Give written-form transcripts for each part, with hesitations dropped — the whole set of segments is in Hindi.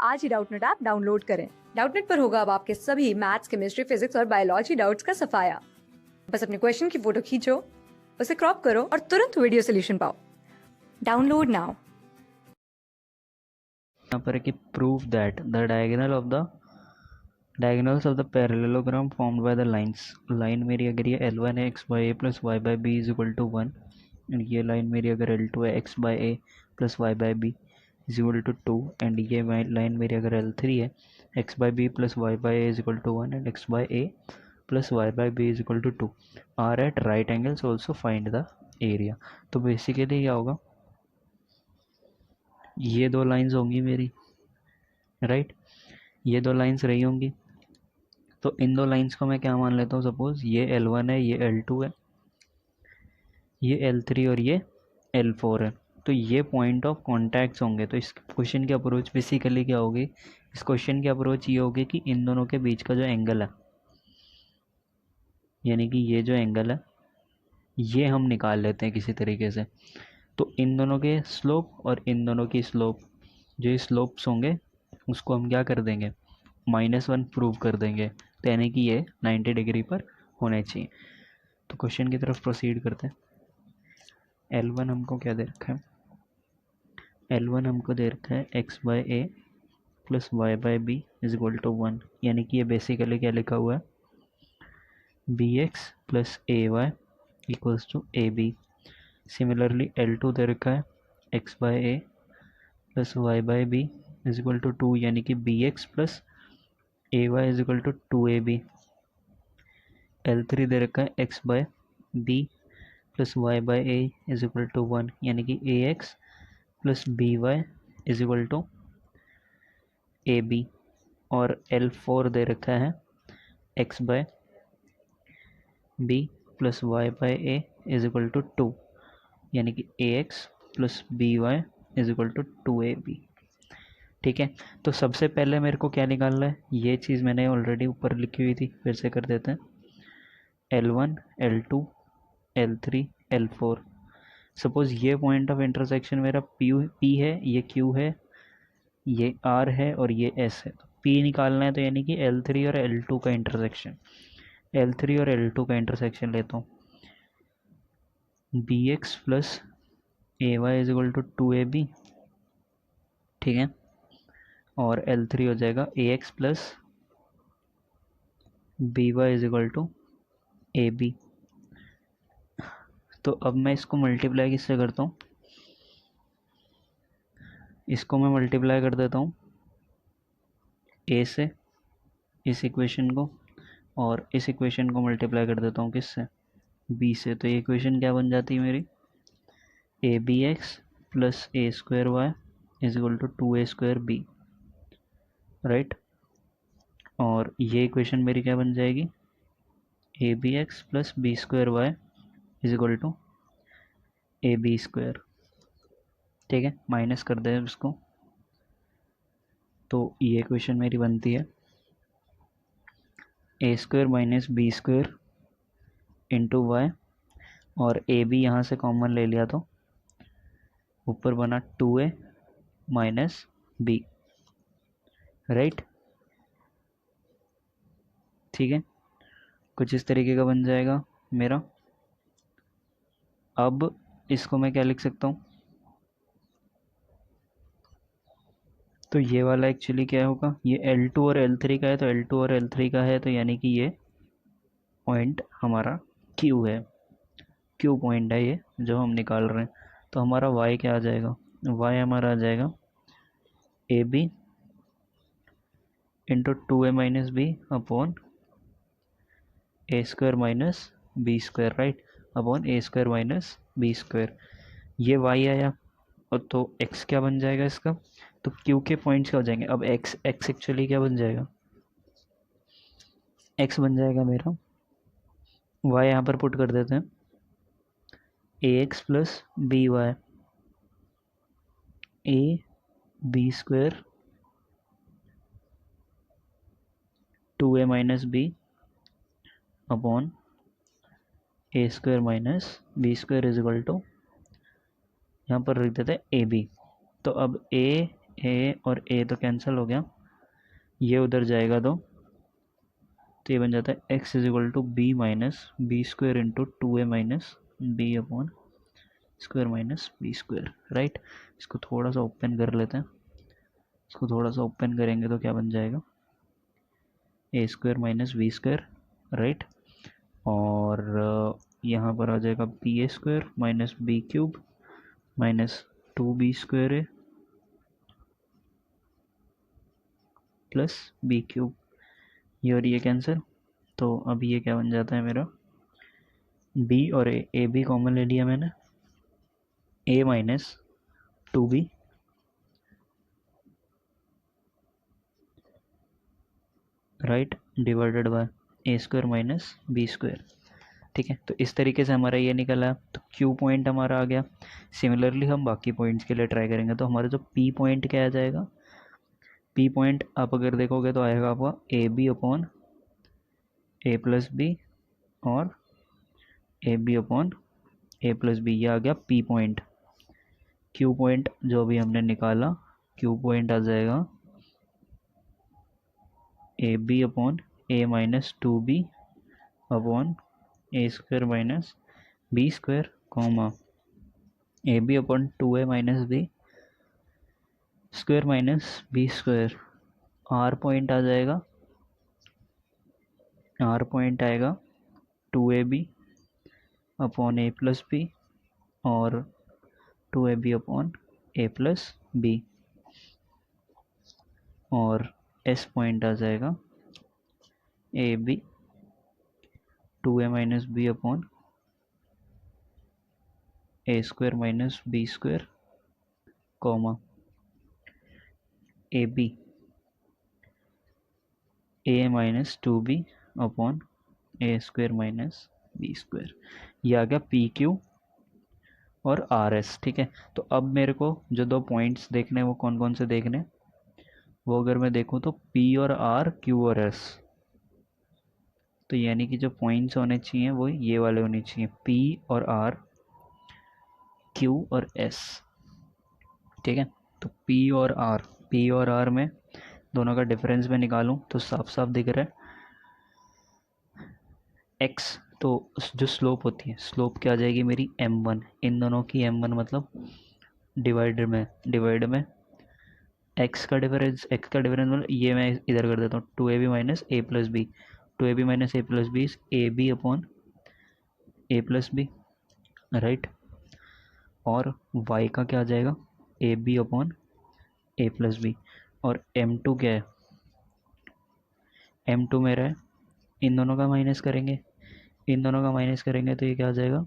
आज ही डाउटनेट ऐप डाउनलोड करें। डाउटनेट पर होगा अब आपके सभी मैथ्स, केमिस्ट्री, फिजिक्स और बायोलॉजी डाउट्स का सफाया। बस अपने क्वेश्चन की फोटो खींचो, उसे क्रॉप करो और तुरंत वीडियो सोल्यूशन पाओ। Download now. यहाँ पर कि prove that the diagonals of the parallelogram formed by the lines line मेरी अगर ये L1 है x by a plus y by b is equal to 1 and ये line मेरी अगर L2 है x by a plus y by b is equal to 2 and ये line मेरी अगर L3 है x by b plus y by a is equal to 1 and x by a plus y by b is equal to 2 are at right angles, also find the area। तो बेसिकली क्या होगा, ये दो लाइंस होंगी मेरी, राइट ये दो लाइंस रही होंगी। तो इन दो लाइंस को मैं क्या मान लेता हूँ, सपोज ये L1 है, ये L2 है, ये L3 और ये L4 है। तो ये पॉइंट ऑफ कॉन्टैक्ट्स होंगे। तो इस क्वेश्चन की अप्रोच बेसिकली क्या होगी, इस क्वेश्चन की अप्रोच ये होगी कि इन दोनों के बीच का जो एंगल है, यानी कि ये जो एंगल है ये हम निकाल लेते हैं किसी तरीके से। तो इन दोनों के स्लोप और इन दोनों की स्लोप, जो ये स्लोप्स होंगे उसको हम क्या कर देंगे, -1 प्रूव कर देंगे। तो यानी कि ये 90 डिग्री पर होने चाहिए। तो क्वेश्चन की तरफ प्रोसीड करते हैं। L1 हमको क्या दे रखा है, L1 हमको दे रखा है x by a plus Y by b is equal to 1, यानी कि ये बेसिकली क्या लिखा हुआ है, b x plus A y equals to A b. Similarly L2 दे रखा है x by a plus Y by b is equal to 2, यानी कि b x plus A Y is equal to 2ab। L3 दे रखा है x by B plus Y by A is equal to 1, यानी कि A X plus B Y is equal to A B. और L4 दे रखा है x by B plus Y by A is equal to 2, यानी कि A X plus B Y is equal to 2ab। ठीक है, तो सबसे पहले मेरे को क्या निकालना है, ये चीज़ मैंने ऑलरेडी ऊपर लिखी हुई थी, फिर से कर देते हैं। L1 L2 L3 L4। Suppose ये पॉइंट ऑफ इंटरसेक्शन मेरा P है, ये Q है, ये R है और ये S है। तो P निकालना है, तो यानी कि L3 और L2 का इंटरसेक्शन, L3 और L2 का इंटरसेक्शन लेता हूँ। B x plus A Y is equal to 2ab, ठीक है, और L3 हो जाएगा A X plus B Y is equal to A B. तो अब मैं इसको मल्टीप्लाई किससे करता हूँ, इसको मैं मल्टीप्लाई कर देता हूँ ए से, इस इक्वेशन को, और इस इक्वेशन को मल्टीप्लाई कर देता हूँ किससे, बी से। तो ये इक्वेशन क्या बन जाती है मेरी, a b x plus a square y is equal to 2a square b, right. और ये इक्वेशन मेरी क्या बन जाएगी, a b x plus b square y is equal to A B square. ठीक है, माइनस कर दें इसको, तो ये इक्वेशन मेरी बनती है A square minus B square into Y, और ए बी यहाँ से कॉमन ले लिया तो ऊपर बना 2a माइनस बी, राइट। ठीक है, कुछ इस तरीके का बन जाएगा मेरा। अब इसको मैं क्या लिख सकता हूँ, तो ये वाला एक्चुअली क्या होगा, ये L2 और L3 का है, तो L2 और L3 का है, तो यानी कि ये पॉइंट हमारा Q है, Q पॉइंट है ये जो हम निकाल रहे हैं। तो हमारा y क्या आ जाएगा, y हमारा आ जाएगा ए b into 2a minus B upon ए square minus B square, right, upon ए स्क्वायर माइनस बी स्क्वायर। ये y आया, और तो x क्या बन जाएगा इसका, तो q के पॉइंट्स क्या हो जाएंगे, अब x एक्चुअली क्या बन जाएगा, x बन जाएगा मेरा, y यहाँ पर पुट कर देते हैं, A X plus B Y A B square 2a minus B upon A square minus B square is equal to, यहाँ पर लिख देते हैं ए बी। तो अब ए ए और ए तो कैंसिल हो गया, ये उधर जाएगा तो ये बन जाता है x is equal to b minus B square into 2a minus B upon square minus B square, right. इसको थोड़ा सा ओपन कर लेते हैं, इसको थोड़ा सा ओपन करेंगे तो क्या बन जाएगा, A square minus B square, right. और यहाँ पर आ जाएगा B A square minus B cube minus 2b square A plus B cube, ये और ये कैंसिल, तो अब ये क्या बन जाता है मेरा, b और ए भी कॉमन ले लिया मैंने, a minus 2b right divided by a square minus B square, ठीक है। तो इस तरीके से हमारा ये निकला, तो क्यू पॉइंट हमारा आ गया। सिमिलरली हम बाकी पॉइंट्स के लिए ट्राई करेंगे, तो हमारा जो पी पॉइंट क्या आ जाएगा, पी पॉइंट आप अगर देखोगे तो आएगा आपका A B upon A plus B और A B upon A plus B, ये आ गया पी पॉइंट। क्यू पॉइंट जो भी हमने निकाला, क्यू पॉइंट आ जाएगा A B upon A minus 2b upon A square minus B square comma A B upon 2a minus B square minus B square. R point आ जाएगा, आर पॉइंट आएगा 2ab अपॉन ए प्लस बी और 2ab अपॉन ए प्लस बी, और एस पॉइंट आ जाएगा ए b 2a minus B upon A square minus B square comma A b a minus 2b upon A square minus B square, ये आ गया पी क्यू और आर एस, ठीक है। तो अब मेरे को जो दो पॉइंट्स देखने हैं वो कौन कौन से देखने हैं, वो अगर मैं देखूँ तो पी और आर, क्यू और एस, तो यानी कि जो पॉइंट्स होने चाहिए वो ये वाले होने चाहिए, पी और आर, क्यू और एस, ठीक है। तो पी और आर में दोनों का डिफरेंस में निकालूं तो साफ साफ दिख रहा है एक्स, तो जो स्लोप होती है, स्लोप क्या आ जाएगी मेरी m1, इन दोनों की m1 मतलब डिवाइड में एक्स का डिफरेंस, मतलब ये मैं इधर कर देता हूँ 2ab minus A plus b, 2ab minus A plus b is a B upon A plus b, right. और y का क्या आ जाएगा, A B upon A plus B, और m2 क्या है, m2 मेरा है, इन दोनों का माइनस करेंगे, इन दोनों का माइनस करेंगे तो ये क्या आ जाएगा,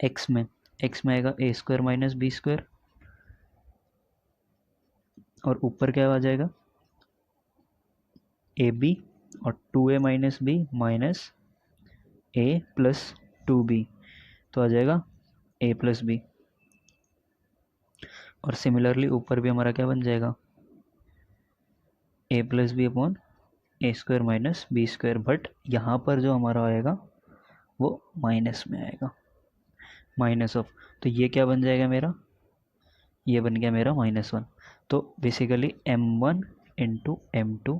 x में आएगा A square minus B square, और ऊपर क्या आ जाएगा ए बी और 2a माइनस बी माइनस ए प्लस 2b, तो आ जाएगा ए प्लस बी। और सिमिलरली ऊपर भी हमारा क्या बन जाएगा, A plus B upon A square minus B square, but यहाँ पर जो हमारा आएगा वो माइनस में आएगा, माइनस ऑफ, तो ये क्या बन जाएगा मेरा, ये बन गया मेरा -1। तो बेसिकली m1 इंटू m2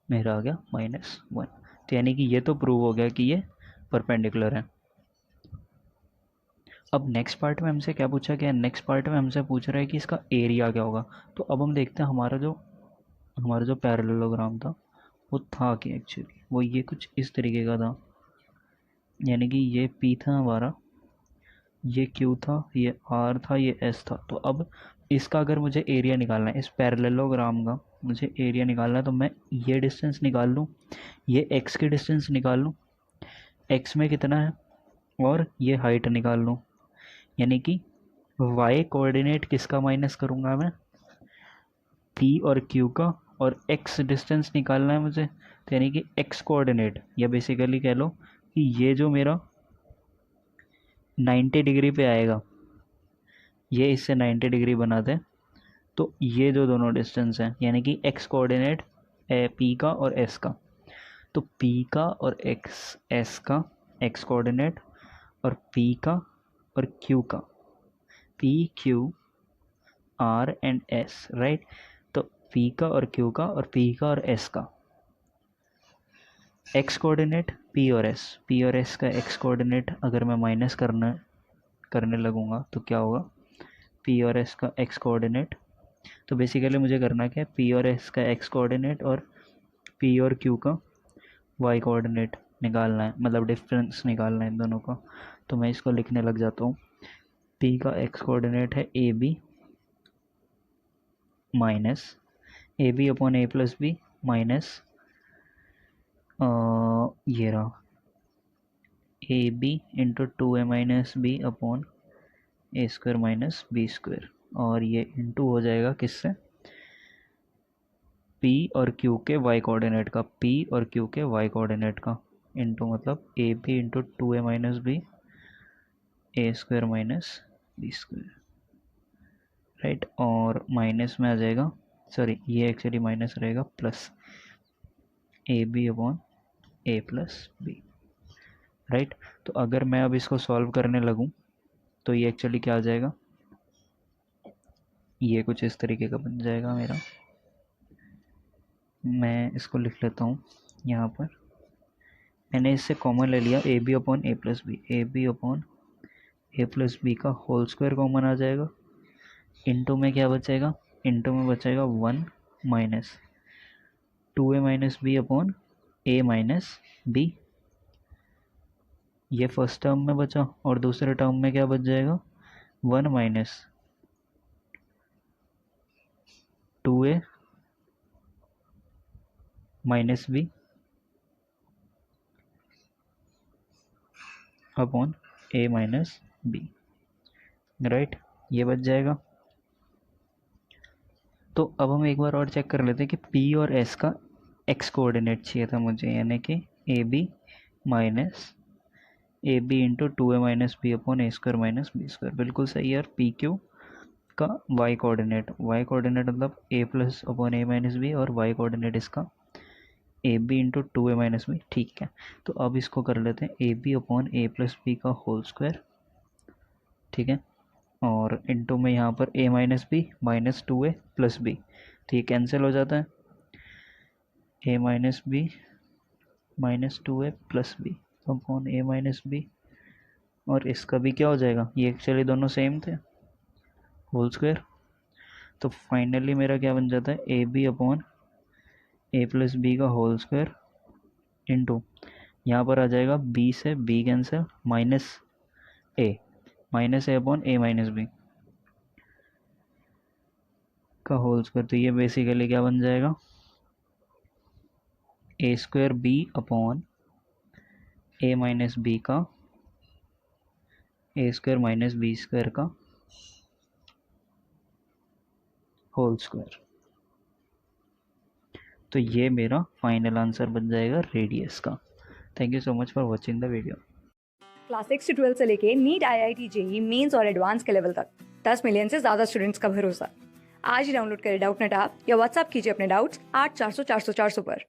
मेरा आ गया -1, तो यानी कि ये तो प्रूव हो गया कि ये परपेंडिकुलर है। अब नेक्स्ट पार्ट में हमसे क्या पूछा गया, नेक्स्ट पार्ट में हमसे पूछ रहा है कि इसका एरिया क्या होगा। तो अब हम देखते हैं हमारा जो पैरेललोग्राम था वो था कि एक्चुअली वो ये कुछ इस तरीके का था, यानी कि ये P था हमारा, ये Q था, ये R था, ये S था। तो अब इसका अगर मुझे एरिया निकालना है, इस पैरेललोग्राम का मुझे एरिया निकालना है, तो मैं ये डिस्टेंस निकाल लूँ, ये x की डिस्टेंस निकाल लूँ, x में कितना है, और ये हाइट निकाल लूँ, यानी कि y कोऑर्डिनेट किसका माइनस करूँगा मैं, P और Q का, और x डिस्टेंस निकालना है मुझे, तो यानी कि x कोऑर्डिनेट, या बेसिकली कह लो कि ये जो मेरा 90 डिग्री पे आएगा, ये इससे 90 डिग्री बना दे, तो ये जो दोनों डिस्टेंस हैं यानी कि x कोऑर्डिनेट p का और s का, तो p का और s का x कोऑर्डिनेट, और p का और q का, p q R and S, right. तो पी का और क्यू का और पी का और एस का एक्स कोऑर्डिनेट पी और एस का एक्स कोऑर्डिनेट अगर मैं माइनस करने लगूंगा तो क्या होगा, पी और एस का एक्स कोऑर्डिनेट। तो बेसिकली मुझे करना क्या है, पी और एस का एक्स कोऑर्डिनेट और पी और क्यू का वाई कोऑर्डिनेट निकालना है, मतलब डिफरेंस निकालना है इन दोनों का। तो मैं इसको लिखने लग जाता हूँ। पी का एक्स कोऑर्डिनेट है ए b minus a B upon A plus b minus ये रहा a b into 2a minus B upon A square minus B square, और ये इंटू हो जाएगा किससे, P और Q के y कोऑर्डिनेट का, P और Q के y कोऑर्डिनेट का, इंटू मतलब a b into 2a minus b A square minus B square, right. और माइनस में आ जाएगा, सॉरी ये एक्चुअली माइनस रहेगा, plus a B upon A plus b, right. तो अगर मैं अब इसको सॉल्व करने लगूँ तो ये एक्चुअली क्या आ जाएगा, ये कुछ इस तरीके का बन जाएगा मेरा। मैं इसको लिख लेता हूँ यहाँ पर, मैंने इससे कॉमन ले लिया A B upon A plus B, A B upon A plus B का होल स्क्वायर कॉमन आ जाएगा, इंटू में क्या बचेगा, इंटू में बचेगा 1 minus 2a minus B upon ए माइनस बी, ये फर्स्ट टर्म में बचा, और दूसरे टर्म में क्या बच जाएगा, 1 minus 2a minus B upon ए माइनस बी, राइट, ये बच जाएगा। तो अब हम एक बार और चेक कर लेते हैं कि P और S का एक्स कोऑर्डिनेट चाहिए था मुझे, यानी कि a b minus a b into 2a minus B upon A square minus B square, बिल्कुल सही है। और पी क्यू का वाई कोऑर्डिनेट मतलब a plus upon A minus B, और वाई कोऑर्डिनेट इसका a b into 2a minus b, ठीक है। तो अब इसको कर लेते हैं a B upon A plus B का होल स्क्वायर, ठीक है, और इंटू में यहाँ पर a minus B minus 2a plus B, तो ये कैंसिल हो जाता है, a minus B minus 2a plus B upon A minus B, और इसका भी क्या हो जाएगा, ये एक्चुअली दोनों सेम थे, होल स्क्वायर। तो फाइनली मेरा क्या बन जाता है, A B upon A plus B का होल स्क्वायर इंटू यहाँ पर आ जाएगा बी से B cancel minus A upon A minus B का होल स्क्वायर। तो ये बेसिकली क्या बन जाएगा, A square B upon A minus B का A square minus B square का होल स्क्वायर। तो ये मेरा फाइनल आंसर बन जाएगा रेडियस का। Thank you so much for watching the video. Class 6 से 12 से लेके नीट, IIT, JEE मेंस और एडवांस के लेवल तक 10 मिलियन से ज्यादा स्टूडेंट्स का भरोसा। आज ही डाउनलोड करें डाउटनेट ऐप या व्हाट्सएप कीजिए अपने डाउट्स 8400 400 400 पर।